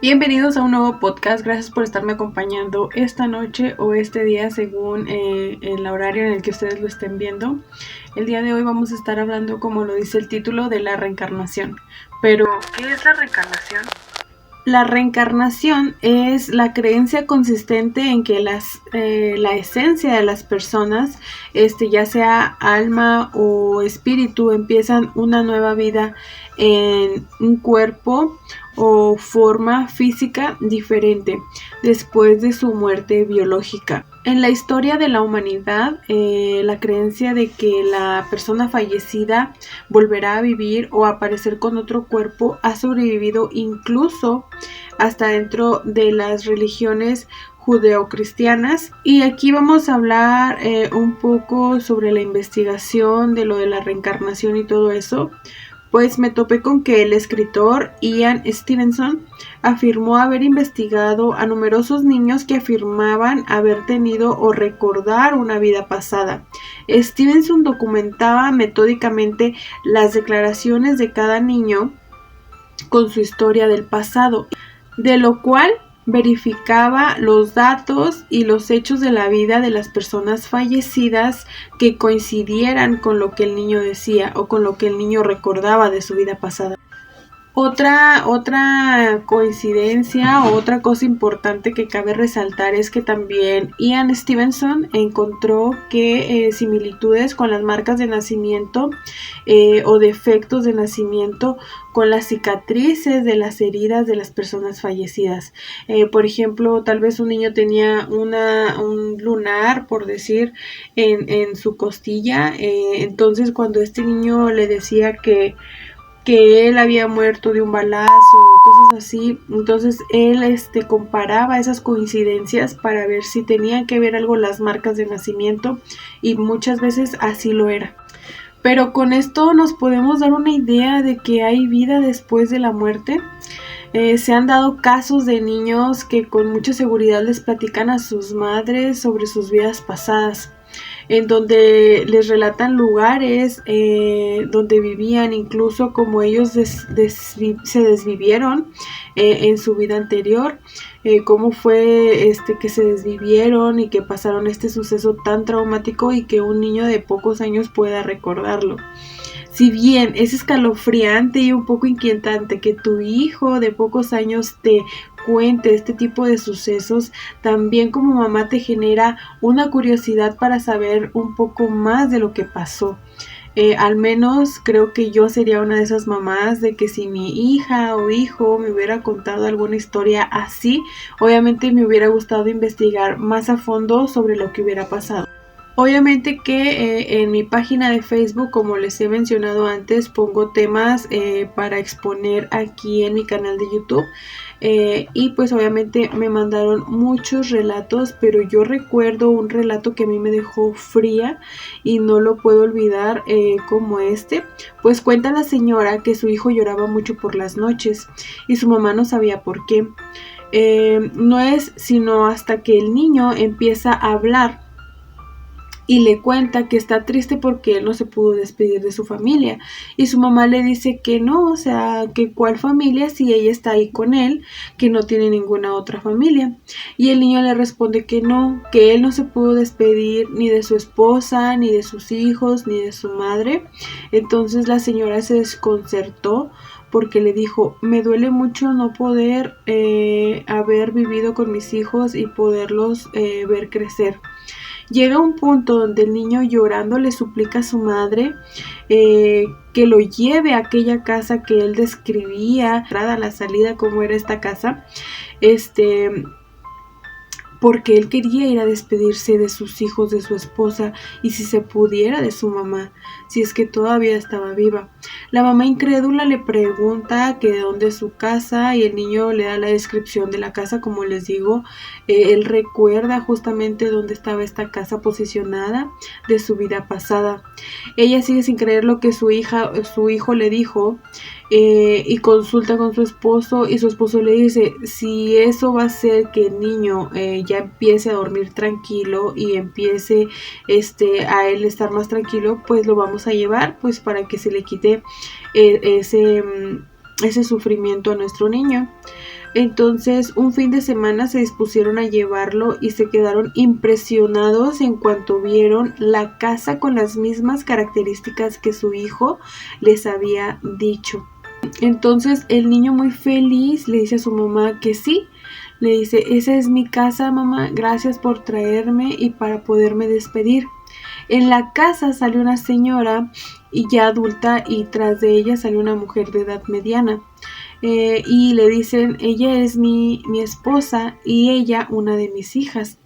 Bienvenidos a un nuevo podcast. Gracias por estarme acompañando esta noche o este día según el horario en el que ustedes lo estén viendo. El día de hoy vamos a estar hablando, como lo dice el título, de la reencarnación. Pero, ¿qué es la reencarnación? La reencarnación es la creencia consistente en que la esencia de las personas, ya sea alma o espíritu, empiezan una nueva vida en un cuerpo o forma física diferente después de su muerte biológica. En la historia de la humanidad, la creencia de que la persona fallecida volverá a vivir o aparecer con otro cuerpo ha sobrevivido incluso hasta dentro de las religiones judeocristianas. Y aquí vamos a hablar un poco sobre la investigación de lo de la reencarnación y todo eso. Pues me topé con que el escritor Ian Stevenson afirmó haber investigado a numerosos niños que afirmaban haber tenido o recordar una vida pasada. Stevenson documentaba metódicamente las declaraciones de cada niño con su historia del pasado, de lo cual verificaba los datos y los hechos de la vida de las personas fallecidas que coincidieran con lo que el niño decía o con lo que el niño recordaba de su vida pasada. Otra coincidencia o otra cosa importante que cabe resaltar es que también Ian Stevenson encontró que similitudes con las marcas de nacimiento o defectos de nacimiento con las cicatrices de las heridas de las personas fallecidas. Por ejemplo, tal vez un niño tenía un lunar, por decir, en su costilla. Entonces, cuando este niño le decía que él había muerto de un balazo o cosas así, entonces él comparaba esas coincidencias para ver si tenían que ver algo las marcas de nacimiento, y muchas veces así lo era. Pero con esto nos podemos dar una idea de que hay vida después de la muerte. Se han dado casos de niños que con mucha seguridad les platican a sus madres sobre sus vidas pasadas, en donde les relatan lugares donde vivían, incluso como ellos se desvivieron en su vida anterior, cómo fue que se desvivieron y que pasaron este suceso tan traumático y que un niño de pocos años pueda recordarlo. Si bien es escalofriante y un poco inquietante que tu hijo de pocos años te cuente este tipo de sucesos, también como mamá te genera una curiosidad para saber un poco más de lo que pasó. Al menos creo que yo sería una de esas mamás de que si mi hija o hijo me hubiera contado alguna historia así, obviamente me hubiera gustado investigar más a fondo sobre lo que hubiera pasado. Obviamente que en mi página de Facebook, como les he mencionado antes, pongo temas para exponer aquí en mi canal de YouTube. Y pues obviamente me mandaron muchos relatos, pero yo recuerdo un relato que a mí me dejó fría y no lo puedo olvidar, como pues cuenta la señora que su hijo lloraba mucho por las noches y su mamá no sabía por qué. No es sino hasta que el niño empieza a hablar y le cuenta que está triste porque él no se pudo despedir de su familia, y su mamá le dice que no, o sea, que cuál familia si ella está ahí con él, que no tiene ninguna otra familia. Y el niño le responde que no, que él no se pudo despedir ni de su esposa, ni de sus hijos, ni de su madre. Entonces la señora se desconcertó porque le dijo: me duele mucho no poder haber vivido con mis hijos y poderlos ver crecer. Llega un punto donde el niño llorando le suplica a su madre que lo lleve a aquella casa que él describía, a la salida como era esta casa, porque él quería ir a despedirse de sus hijos, de su esposa y si se pudiera de su mamá, si es que todavía estaba viva. La mamá incrédula le pregunta que de dónde es su casa y el niño le da la descripción de la casa, como les digo. Él recuerda justamente dónde estaba esta casa posicionada de su vida pasada. Ella sigue sin creer lo que su hijo le dijo. Y consulta con su esposo y su esposo le dice: si eso va a hacer que el niño ya empiece a dormir tranquilo y empiece a él estar más tranquilo, pues lo vamos a llevar pues para que se le quite ese sufrimiento a nuestro niño. Entonces un fin de semana se dispusieron a llevarlo y se quedaron impresionados en cuanto vieron la casa con las mismas características que su hijo les había dicho. Entonces el niño muy feliz le dice a su mamá que sí. Le dice, esa es mi casa, mamá, gracias por traerme y para poderme despedir. En la casa salió una señora y ya adulta y tras de ella salió una mujer de edad mediana. Y le dicen, ella es mi esposa y ella una de mis hijas.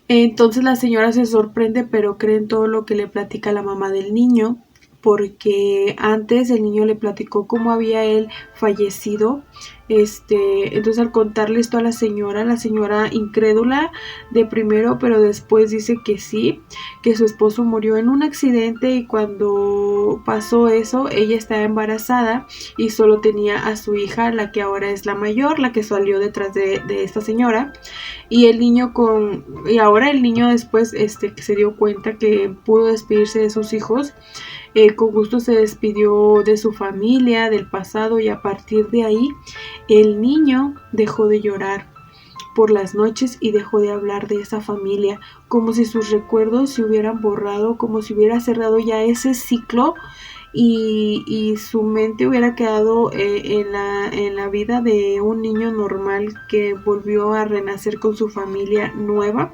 Entonces la señora se sorprende, pero cree en todo lo que le platica la mamá del niño, porque antes el niño le platicó cómo había él fallecido. Entonces al contarle esto a la señora incrédula de primero, pero después dice que sí, que su esposo murió en un accidente y cuando pasó eso ella estaba embarazada y solo tenía a su hija, la que ahora es la mayor, la que salió detrás de esta señora. Y el niño ahora el niño después que se dio cuenta que pudo despedirse de sus hijos, con gusto se despidió de su familia, del pasado, y a partir de ahí el niño dejó de llorar por las noches y dejó de hablar de esa familia, como si sus recuerdos se hubieran borrado, como si hubiera cerrado ya ese ciclo y su mente hubiera quedado en la vida de un niño normal que volvió a renacer con su familia nueva.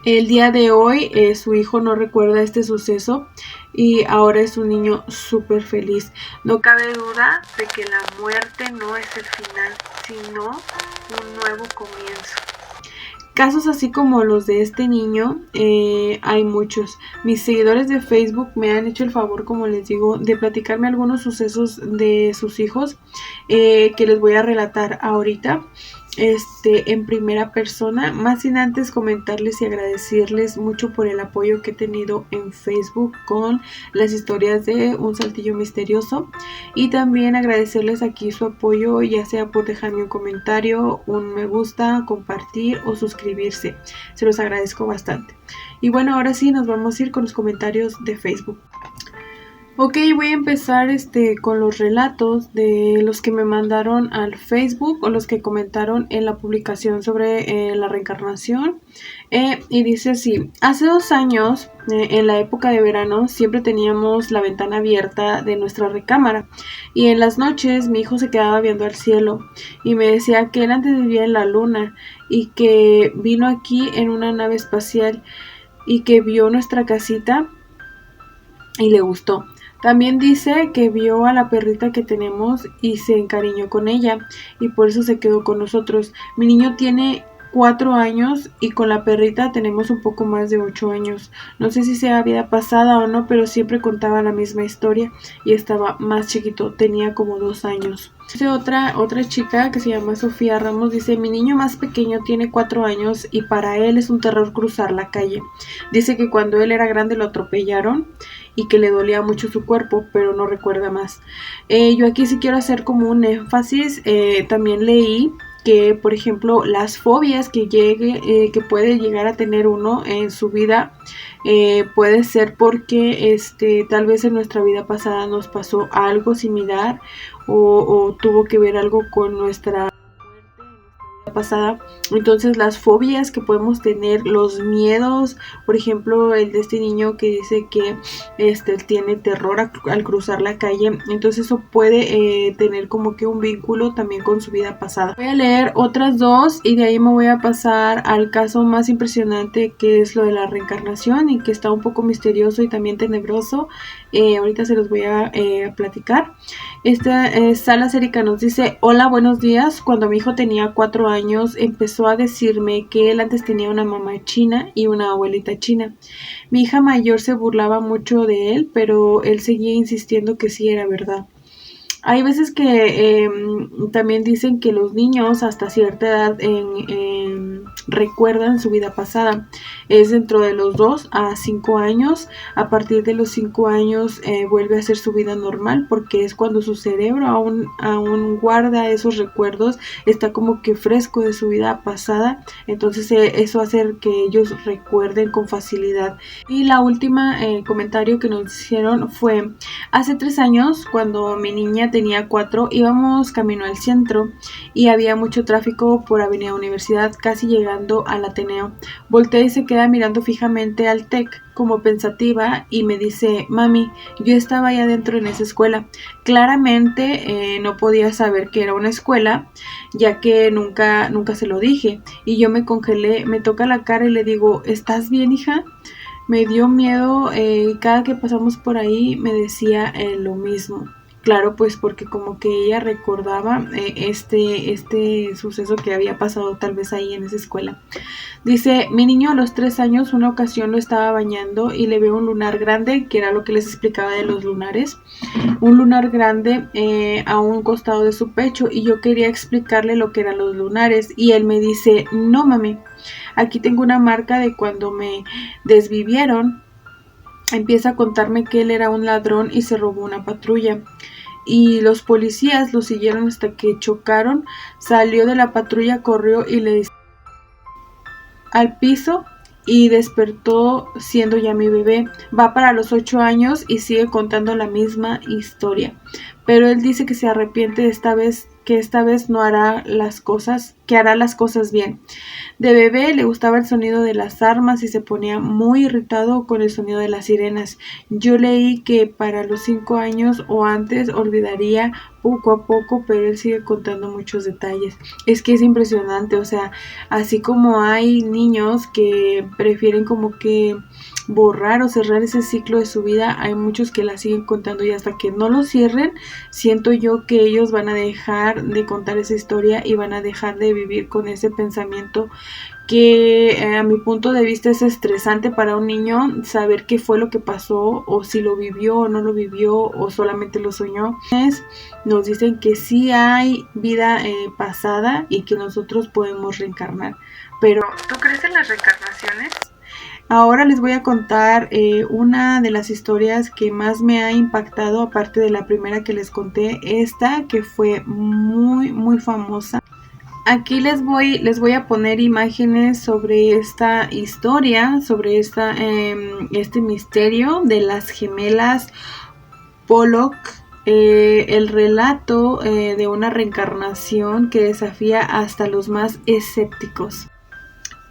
El día de hoy su hijo no recuerda este suceso y ahora es un niño súper feliz. No cabe duda de que la muerte no es el final, sino un nuevo comienzo. Casos así como los de este niño, hay muchos. Mis seguidores de Facebook me han hecho el favor, como les digo, de platicarme algunos sucesos de sus hijos que les voy a relatar ahorita en primera persona, más sin antes comentarles y agradecerles mucho por el apoyo que he tenido en Facebook con las historias de Un Saltillo Misterioso, y también agradecerles aquí su apoyo, ya sea por dejarme un comentario, un me gusta, compartir o suscribirse. Se los agradezco bastante. Y bueno, ahora sí nos vamos a ir con los comentarios de Facebook. Ok, voy a empezar con los relatos de los que me mandaron al Facebook o los que comentaron en la publicación sobre la reencarnación. Y dice así: hace 2 años, en la época de verano, siempre teníamos la ventana abierta de nuestra recámara y en las noches mi hijo se quedaba viendo al cielo y me decía que él antes vivía en la luna y que vino aquí en una nave espacial y que vio nuestra casita y le gustó. También dice que vio a la perrita que tenemos y se encariñó con ella y por eso se quedó con nosotros. Mi niño tiene 4 años y con la perrita tenemos un poco más de 8 años. No sé si sea vida pasada o no, pero siempre contaba la misma historia y estaba más chiquito, tenía como 2 años. Dice otra chica que se llama Sofía Ramos, dice: mi niño más pequeño tiene 4 años y para él es un terror cruzar la calle. Dice que cuando él era grande lo atropellaron y que le dolía mucho su cuerpo, pero no recuerda más. Yo aquí sí quiero hacer como un énfasis. También leí que, por ejemplo, las fobias que puede llegar a tener uno en su vida, puede ser porque tal vez en nuestra vida pasada nos pasó algo similar o tuvo que ver algo con nuestra pasada. Entonces las fobias que podemos tener, los miedos, por ejemplo el de este niño que dice que tiene terror al cruzar la calle, entonces eso puede tener como que un vínculo también con su vida pasada. Voy a leer otras 2 y de ahí me voy a pasar al caso más impresionante, que es lo de la reencarnación y que está un poco misterioso y también tenebroso. Ahorita se los voy a platicar. Salas Erika nos dice: hola, buenos días. Cuando mi hijo tenía 4 años empezó a decirme que él antes tenía una mamá china y una abuelita china. Mi hija mayor se burlaba mucho de él, pero él seguía insistiendo que sí era verdad. Hay veces que también dicen que los niños hasta cierta edad recuerdan su vida pasada. Es dentro de los 2 a 5 años. A partir de los 5 años vuelve a ser su vida normal, porque es cuando su cerebro aún guarda esos recuerdos, está como que fresco de su vida pasada. Entonces eso hace que ellos recuerden con facilidad. Y la última comentario que nos hicieron fue: hace 3 años, cuando mi niña tenía 4, íbamos camino al centro y había mucho tráfico por Avenida Universidad, casi llegando al Ateneo. Voltea y se queda mirando fijamente al TEC como pensativa y me dice: mami, yo estaba ahí adentro en esa escuela. Claramente no podía saber que era una escuela, ya que nunca se lo dije, y yo me congelé, me toca la cara y le digo: ¿estás bien, hija? Me dio miedo, cada que pasamos por ahí me decía lo mismo. Claro, pues porque como que ella recordaba este suceso que había pasado tal vez ahí en esa escuela. Dice: mi niño a los 3 años, una ocasión lo estaba bañando y le veo un lunar grande, que era lo que les explicaba de los lunares. Un lunar grande a un costado de su pecho, y yo quería explicarle lo que eran los lunares y él me dice: no, mami, aquí tengo una marca de cuando me desvivieron. Empieza a contarme que él era un ladrón y se robó una patrulla. Y los policías lo siguieron hasta que chocaron. Salió de la patrulla, corrió y le disparó al piso y despertó siendo ya mi bebé. Va para los 8 años y sigue contando la misma historia. Pero él dice que se arrepiente de que esta vez no hará las cosas, que hará las cosas bien. De bebé le gustaba el sonido de las armas y se ponía muy irritado con el sonido de las sirenas. Yo leí que para los 5 años o antes olvidaría poco a poco, pero él sigue contando muchos detalles. Es que es impresionante, o sea, así como hay niños que prefieren como que borrar o cerrar ese ciclo de su vida, hay muchos que la siguen contando, y hasta que no lo cierren, siento yo que ellos van a dejar de contar esa historia y van a dejar de vivir con ese pensamiento que a mi punto de vista es estresante para un niño saber qué fue lo que pasó, o si lo vivió o no lo vivió, o solamente lo soñó. Nos dicen que sí hay vida pasada y que nosotros podemos reencarnar. Pero ¿tú crees en las reencarnaciones? Ahora les voy a contar una de las historias que más me ha impactado, aparte de la primera que les conté, esta que fue muy famosa. Aquí les voy a poner imágenes sobre esta historia, sobre este misterio de las gemelas Pollock, el relato de una reencarnación que desafía hasta los más escépticos.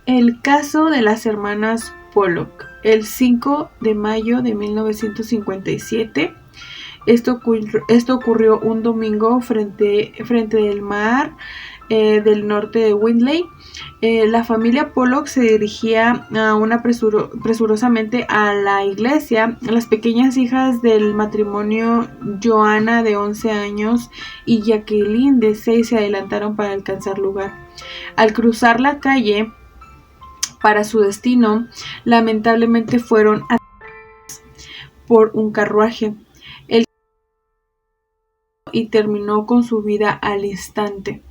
El caso de las hermanas Pollock, el 5 de mayo de 1957. Esto ocurrió un domingo frente del mar del norte de Windley. La familia Pollock se dirigía presurosamente a la iglesia. Las pequeñas hijas del matrimonio, Joanna de 11 años y Jacqueline de 6, se adelantaron para alcanzar lugar. Al cruzar la calle para su destino, lamentablemente fueron atacadas por un carruaje y terminó con su vida al instante.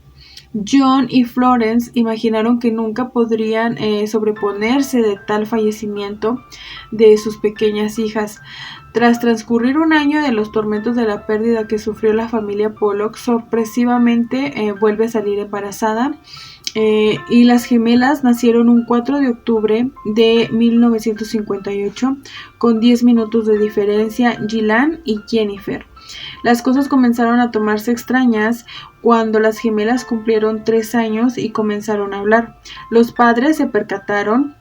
John y Florence imaginaron que nunca podrían sobreponerse de tal fallecimiento de sus pequeñas hijas. Tras transcurrir un año de los tormentos de la pérdida que sufrió la familia Pollock, sorpresivamente vuelve a salir embarazada. Y las gemelas nacieron un 4 de octubre de 1958, con 10 minutos de diferencia, Gillian y Jennifer. Las cosas comenzaron a tomarse extrañas cuando las gemelas cumplieron 3 años y comenzaron a hablar. Los padres se percataron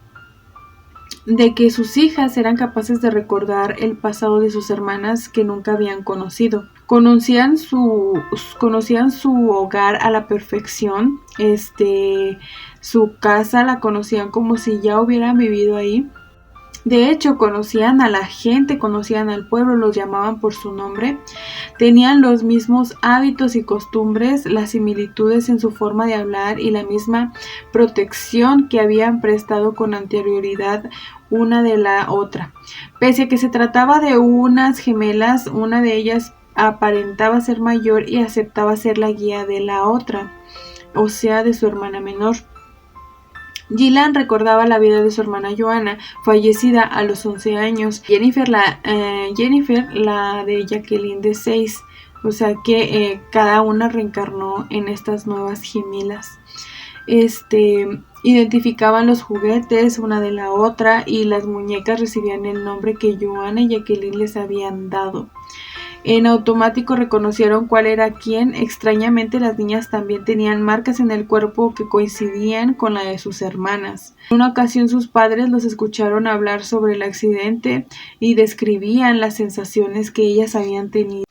de que sus hijas eran capaces de recordar el pasado de sus hermanas que nunca habían conocido. Conocían su hogar a la perfección, su casa la conocían como si ya hubieran vivido ahí. De hecho, conocían a la gente, conocían al pueblo, los llamaban por su nombre. Tenían los mismos hábitos y costumbres, las similitudes en su forma de hablar y la misma protección que habían prestado con anterioridad una de la otra. Pese a que se trataba de unas gemelas, una de ellas aparentaba ser mayor y aceptaba ser la guía de la otra, o sea, de su hermana menor. Gillan recordaba la vida de su hermana Joanna, fallecida a los 11 años. Jennifer, la de Jacqueline de 6. O sea que cada una reencarnó en estas nuevas gemelas. Identificaban los juguetes una de la otra y las muñecas recibían el nombre que Joanna y Jacqueline les habían dado. En automático reconocieron cuál era quién. Extrañamente, las niñas también tenían marcas en el cuerpo que coincidían con la de sus hermanas. En una ocasión sus padres los escucharon hablar sobre el accidente y describían las sensaciones que ellas habían tenido.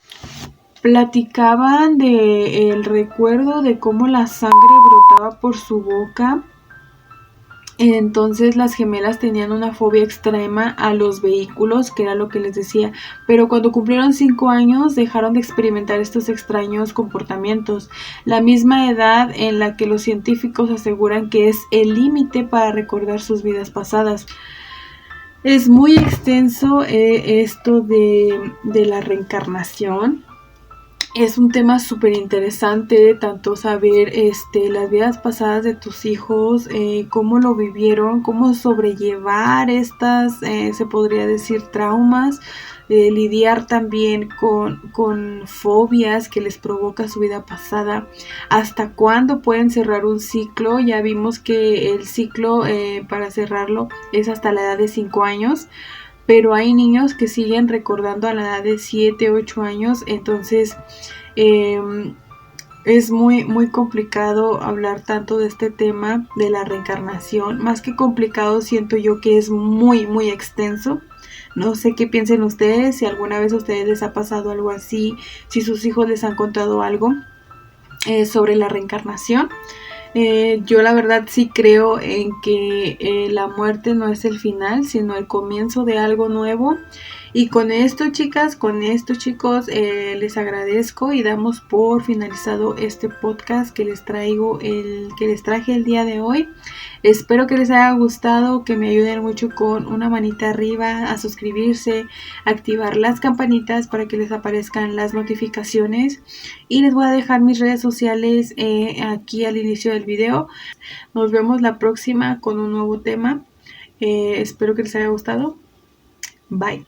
Platicaban de el recuerdo de cómo la sangre brotaba por su boca. Entonces las gemelas tenían una fobia extrema a los vehículos, que era lo que les decía, pero cuando cumplieron 5 años dejaron de experimentar estos extraños comportamientos, la misma edad en la que los científicos aseguran que es el límite para recordar sus vidas pasadas. Es muy extenso esto de la reencarnación. Es un tema súper interesante, tanto saber las vidas pasadas de tus hijos, cómo lo vivieron, cómo sobrellevar estas, se podría decir, traumas, lidiar también con fobias que les provoca su vida pasada, hasta cuándo pueden cerrar un ciclo. Ya vimos que el ciclo para cerrarlo es hasta la edad de 5 años. Pero hay niños que siguen recordando a la edad de 7, 8 años, entonces es muy, muy complicado hablar tanto de este tema de la reencarnación. Más que complicado, siento yo que es muy, muy extenso. No sé qué piensen ustedes, si alguna vez a ustedes les ha pasado algo así, si sus hijos les han contado algo sobre la reencarnación. Yo la verdad sí creo en que la muerte no es el final, sino el comienzo de algo nuevo. Y con esto, chicas, con esto, chicos, les agradezco y damos por finalizado este podcast que les traje el día de hoy. Espero que les haya gustado, que me ayuden mucho con una manita arriba, a suscribirse, activar las campanitas para que les aparezcan las notificaciones. Y les voy a dejar mis redes sociales aquí al inicio del video. Nos vemos la próxima con un nuevo tema. Espero que les haya gustado. Bye.